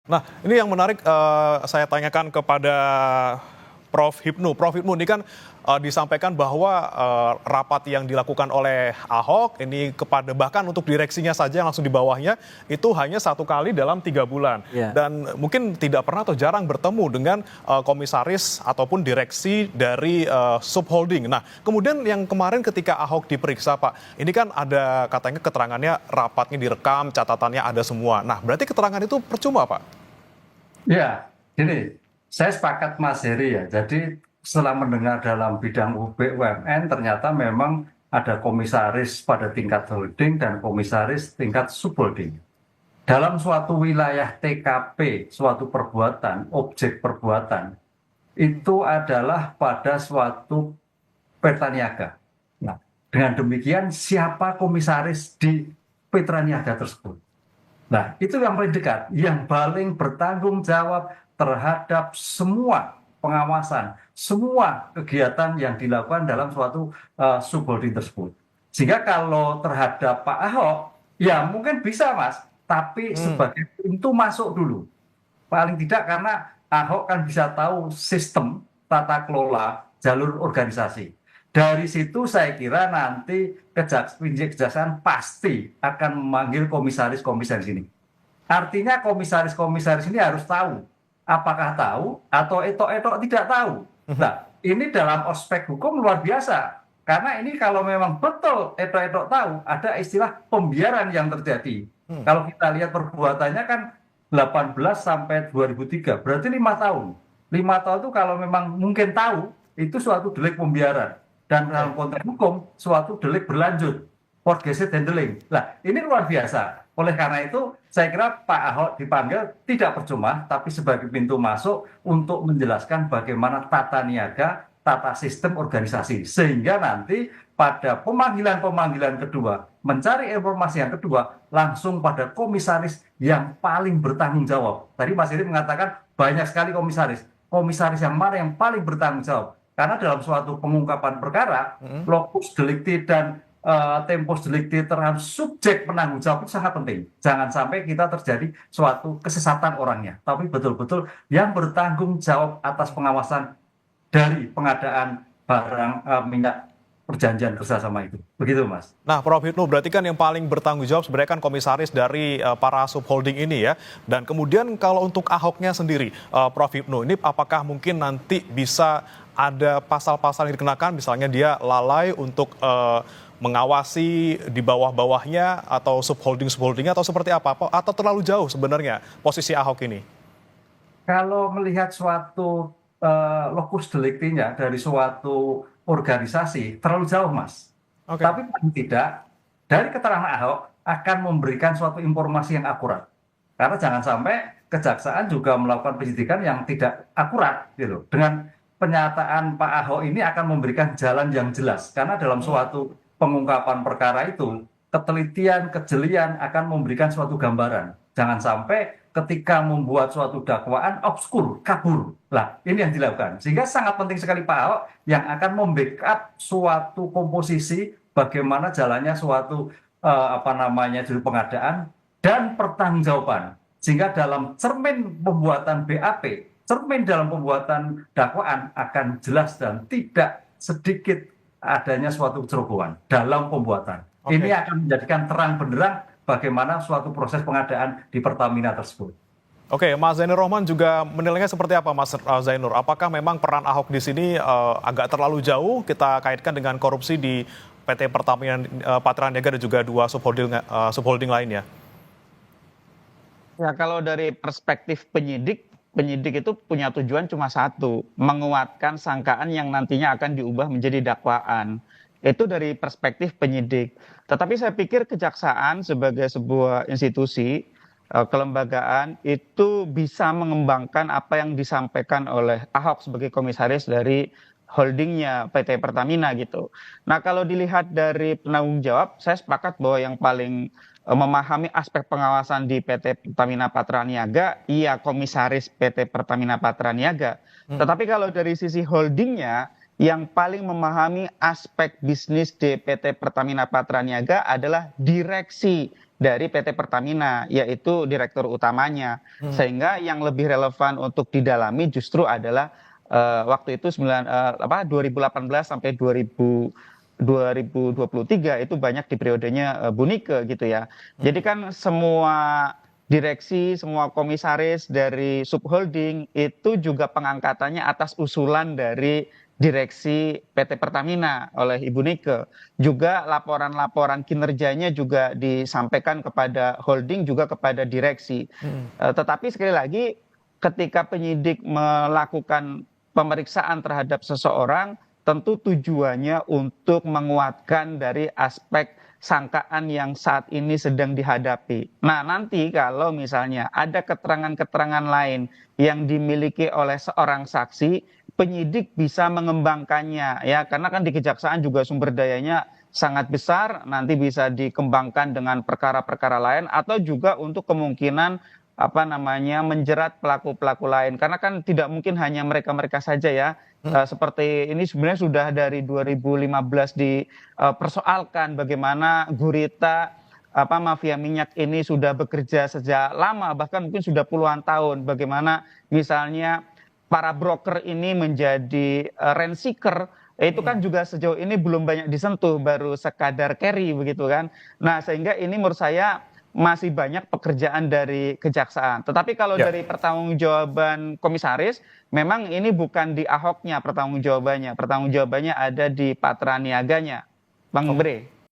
Nah, ini yang menarik saya tanyakan kepada Prof. Hipnu. Prof. Hipnu ini kan disampaikan bahwa rapat yang dilakukan oleh Ahok ini kepada bahkan untuk direksinya saja yang langsung di bawahnya itu hanya 1 kali dalam 3 bulan. Ya. Dan mungkin tidak pernah atau jarang bertemu dengan komisaris ataupun direksi dari subholding. Nah, kemudian yang kemarin ketika Ahok diperiksa, Pak, ini kan ada katanya keterangannya rapatnya direkam, catatannya ada semua. Nah, berarti keterangan itu percuma, Pak? Ya, gini, saya sepakat Mas Heri ya. Jadi setelah mendengar dalam bidang BUMN ternyata memang ada komisaris pada tingkat holding dan komisaris tingkat subholding. Dalam suatu wilayah TKP, suatu perbuatan, objek perbuatan, itu adalah pada suatu Petra Niaga. Nah, dengan demikian siapa komisaris di Petra Niaga tersebut? Nah, itu yang paling dekat, yang paling bertanggung jawab terhadap semua pengawasan, semua kegiatan yang dilakukan dalam suatu subholding tersebut. Sehingga kalau terhadap Pak Ahok, ya mungkin bisa Mas, tapi sebagai pintu masuk dulu. Paling tidak karena Ahok kan bisa tahu sistem tata kelola jalur organisasi. Dari situ saya kira nanti kejaksaan pasti akan memanggil komisaris-komisaris ini. Artinya komisaris-komisaris ini harus tahu. Apakah tahu atau etok-etok tidak tahu. Nah, ini dalam ospek hukum luar biasa. Karena ini kalau memang betul etok-etok tahu, ada istilah pembiaran yang terjadi. Kalau kita lihat perbuatannya kan 18 sampai 2003, berarti 5 tahun. 5 tahun itu kalau memang mungkin tahu, itu suatu delik pembiaran. Dan dalam konteks hukum, suatu delik berlanjut, forgeset handling. Nah, ini luar biasa. Oleh karena itu, saya kira Pak Ahok dipanggil tidak percuma, tapi sebagai pintu masuk untuk menjelaskan bagaimana tata niaga, tata sistem organisasi. Sehingga nanti pada pemanggilan-pemanggilan kedua, mencari informasi yang kedua, langsung pada komisaris yang paling bertanggung jawab. Tadi Mas Heri mengatakan banyak sekali komisaris. Komisaris yang mana yang paling bertanggung jawab? Karena dalam suatu pengungkapan perkara, locus delicti dan tempus delicti terhadap subjek penanggung jawab itu sangat penting. Jangan sampai kita terjadi suatu kesesatan orangnya, tapi betul-betul yang bertanggung jawab atas pengawasan dari pengadaan barang minyak perjanjian kerjasama itu. Begitu, Mas. Nah, Prof. Hipnu, berarti kan yang paling bertanggung jawab sebenarnya kan komisaris dari para subholding ini ya. Dan kemudian kalau untuk Ahoknya sendiri, Prof. Hipnu, ini apakah mungkin nanti bisa ada pasal-pasal yang dikenakan, misalnya dia lalai untuk mengawasi di bawah-bawahnya atau subholdingnya atau seperti apa? Atau terlalu jauh sebenarnya posisi Ahok ini? Kalau melihat suatu locus delicti-nya dari suatu organisasi terlalu jauh, Mas. Oke. Tapi paling tidak dari keterangan Ahok akan memberikan suatu informasi yang akurat. Karena jangan sampai kejaksaan juga melakukan penyidikan yang tidak akurat gitu. Dengan pernyataan Pak Ahok ini akan memberikan jalan yang jelas. Karena dalam suatu pengungkapan perkara itu, ketelitian, kejelian akan memberikan suatu gambaran. Jangan sampai ketika membuat suatu dakwaan obskur, kabur. Lah, ini yang dilakukan. Sehingga sangat penting sekali Pak Ahok yang akan membackup suatu komposisi bagaimana jalannya suatu judul pengadaan dan pertanggungjawaban. Sehingga dalam cermin pembuatan BAP, cermin dalam pembuatan dakwaan akan jelas dan tidak sedikit adanya suatu kecerobohan dalam pembuatan. Oke. Ini akan menjadikan terang benderang bagaimana suatu proses pengadaan di Pertamina tersebut. Oke, Mas Zainur Rohman juga menilainya seperti apa, Mas Zainur? Apakah memang peran Ahok di sini agak terlalu jauh kita kaitkan dengan korupsi di PT Pertamina Patraniaga dan juga 2 subholding lainnya? Ya, kalau dari perspektif penyidik itu punya tujuan cuma satu, menguatkan sangkaan yang nantinya akan diubah menjadi dakwaan. Itu dari perspektif penyidik. Tetapi saya pikir kejaksaan sebagai sebuah institusi, kelembagaan, itu bisa mengembangkan apa yang disampaikan oleh Ahok sebagai komisaris dari holdingnya PT Pertamina gitu. Nah, kalau dilihat dari penanggung jawab, saya sepakat bahwa yang paling memahami aspek pengawasan di PT Pertamina Patraniaga, iya komisaris PT Pertamina Patraniaga. Tetapi kalau dari sisi holdingnya, yang paling memahami aspek bisnis di PT Pertamina Patraniaga adalah direksi dari PT Pertamina, yaitu direktur utamanya. Sehingga yang lebih relevan untuk didalami justru adalah waktu itu 2018 sampai 2023 itu banyak di periodenya Bu Nike gitu ya. Jadi kan semua direksi, semua komisaris dari subholding itu juga pengangkatannya atas usulan dari direksi PT Pertamina oleh Ibu Nike. Juga laporan-laporan kinerjanya juga disampaikan kepada holding, juga kepada direksi. Tetapi sekali lagi, ketika penyidik melakukan pemeriksaan terhadap seseorang, tentu tujuannya untuk menguatkan dari aspek sangkaan yang saat ini sedang dihadapi. Nah, nanti kalau misalnya ada keterangan-keterangan lain yang dimiliki oleh seorang saksi, penyidik bisa mengembangkannya ya, karena kan di kejaksaan juga sumber dayanya sangat besar, nanti bisa dikembangkan dengan perkara-perkara lain atau juga untuk kemungkinan menjerat pelaku-pelaku lain, karena kan tidak mungkin hanya mereka-mereka saja ya. Seperti ini sebenarnya sudah dari 2015 dipersoalkan bagaimana gurita mafia minyak ini sudah bekerja sejak lama, bahkan mungkin sudah puluhan tahun. Bagaimana misalnya para broker ini menjadi rent seeker, itu kan juga sejauh ini belum banyak disentuh, baru sekadar carry begitu kan. Nah, sehingga ini menurut saya masih banyak pekerjaan dari kejaksaan. Tetapi kalau dari pertanggungjawaban komisaris, memang ini bukan di Ahoknya pertanggungjawabannya. Pertanggungjawabannya ada di Patra Niaganya, Bang Bre.